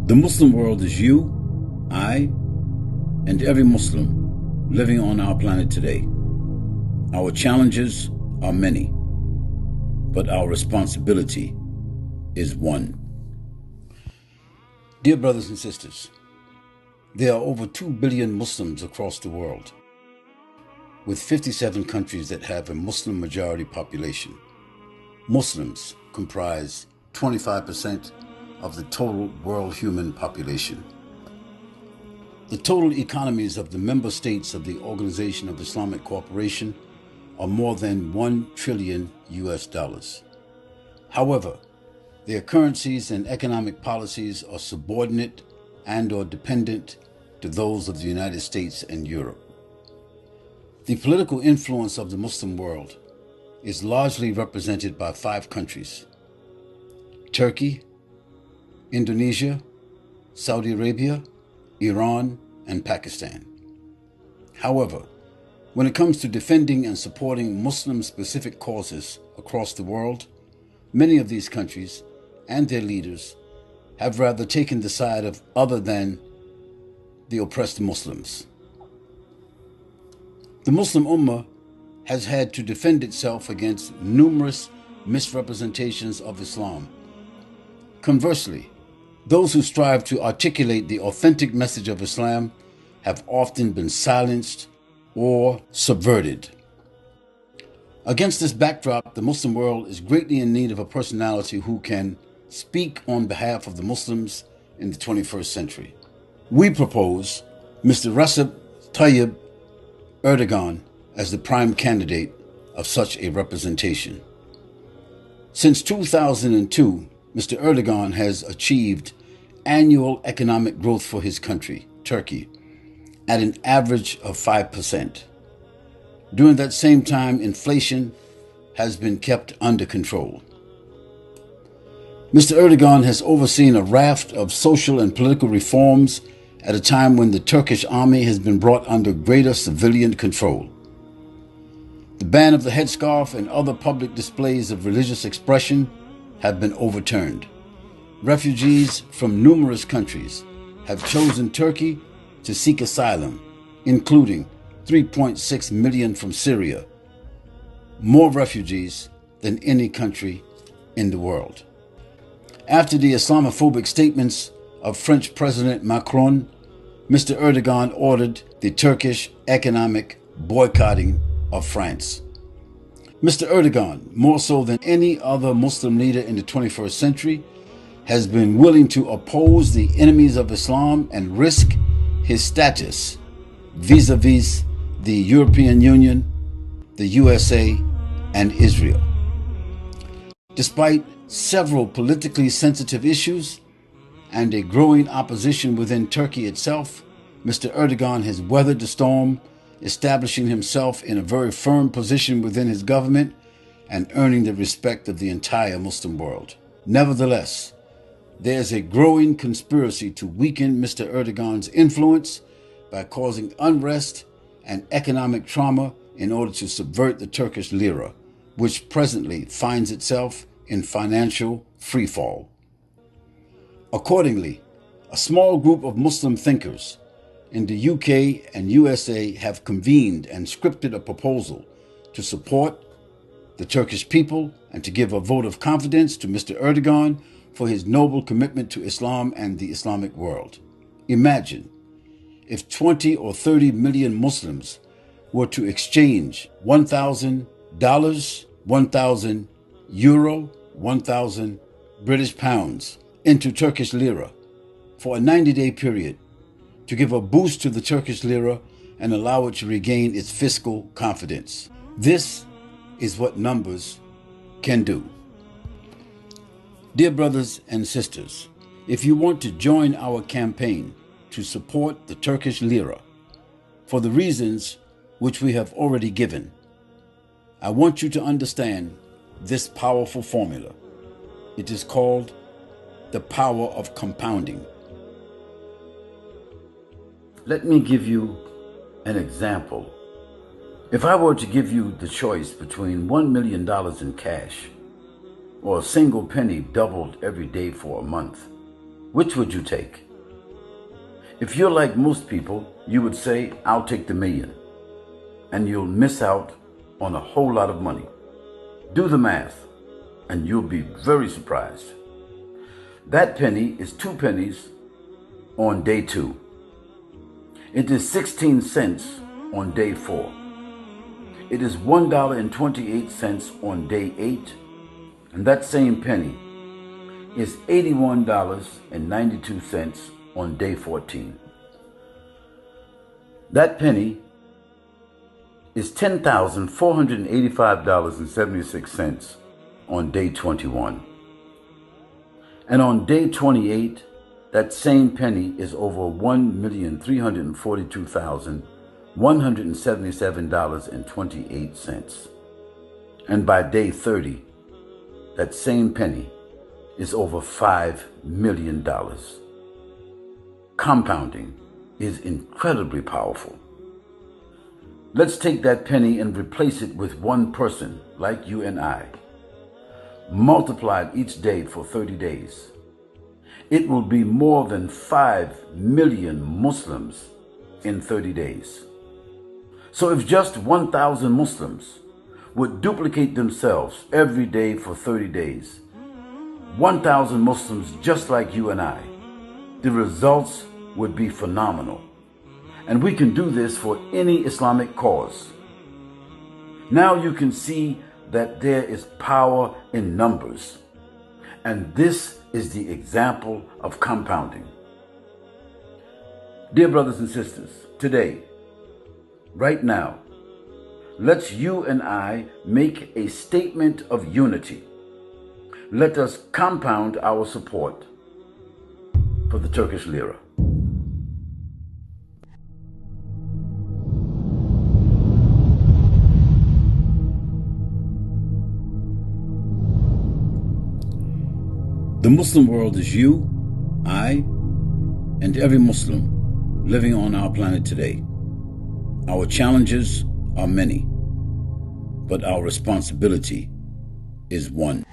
The Muslim world is you, I, and every Muslim living on our planet today. Our challenges are many, but our responsibility is one. Dear brothers and sisters, there are over 2 billion Muslims across the world, with 57 countries that have a Muslim majority population. Muslims comprise 25% of the total world human population. The total economies of the member states of the Organization of Islamic Cooperation are more than $1 trillion. However, their currencies and economic policies are subordinate and or dependent to those of the United States and Europe. The political influence of the Muslim world is largely represented by 5 countries: Turkey, Indonesia, Saudi Arabia, Iran, and Pakistan. However, when it comes to defending and supporting Muslim-specific causes across the world, many of these countries and their leaders have rather taken the side of other than the oppressed Muslims. The Muslim Ummah has had to defend itself against numerous misrepresentations of Islam. Conversely, those who strive to articulate the authentic message of Islam have often been silenced or subverted. Against this backdrop, the Muslim world is greatly in need of a personality who can speak on behalf of the Muslims in the 21st century. We propose Mr. Recep Tayyip Erdogan as the prime candidate of such a representation. Since 2002, Mr. Erdogan has achieved annual economic growth for his country, Turkey, at an average of 5%. During that same time, inflation has been kept under control. Mr. Erdogan has overseen a raft of social and political reforms at a time when the Turkish army has been brought under greater civilian control. The ban of the headscarf and other public displays of religious expression have been overturned. Refugees from numerous countries have chosen Turkey to seek asylum, including 3.6 million from Syria, more refugees than any country in the world. After the Islamophobic statements of French President Macron, Mr. Erdogan ordered the Turkish economic boycotting of France. Mr. Erdogan, more so than any other Muslim leader in the 21st century, has been willing to oppose the enemies of Islam and risk his status vis-a-vis the European Union, the USA, and Israel. Despite several politically sensitive issues and a growing opposition within Turkey itself, Mr. Erdogan has weathered the storm, establishing himself in a very firm position within his government and earning the respect of the entire Muslim world. Nevertheless, there is a growing conspiracy to weaken Mr. Erdogan's influence by causing unrest and economic trauma in order to subvert the Turkish lira, which presently finds itself in financial freefall. Accordingly, a small group of Muslim thinkers in the UK and USA have convened and scripted a proposal to support the Turkish people and to give a vote of confidence to Mr. Erdogan for his noble commitment to Islam and the Islamic world. Imagine if 20 or 30 million Muslims were to exchange $1,000, 1,000 euro, 1,000 British pounds into Turkish lira for a 90-day period to give a boost to the Turkish lira and allow it to regain its fiscal confidence. This is what numbers can do. Dear brothers and sisters, if you want to join our campaign to support the Turkish lira for the reasons which we have already given, I want you to understand this powerful formula. It is called the power of compounding. Let me give you an example. If I were to give you the choice between $1 million in cash or a single penny doubled every day for a month, which would you take? If you're like most people, you would say, I'll take the million, and you'll miss out on a whole lot of money. Do the math, and you'll be very surprised. That penny is 2 pennies on day 2. It is 16 cents on day 4. It is $1.28 on day 8, and that same penny is $81.92 on day 14. That penny is $10,485.76 on day 21. And on day 28, that same penny is over $1,342,177.28. And by day 30, that same penny is over $5 million. Compounding is incredibly powerful. Let's take that penny and replace it with one person like you and I, multiplied each day for 30 days. It will be more than 5 million Muslims in 30 days. So if just 1,000 Muslims would duplicate themselves every day for 30 days, 1,000 Muslims just like you and I, the results would be phenomenal. And we can do this for any Islamic cause. Now you can see that there is power in numbers. And this is the example of compounding. Dear brothers and sisters, today, right now, let's you and I make a statement of unity. Let us compound our support for the Turkish lira. The Muslim world is you, I, and every Muslim living on our planet today. Our challenges are many, but our responsibility is one.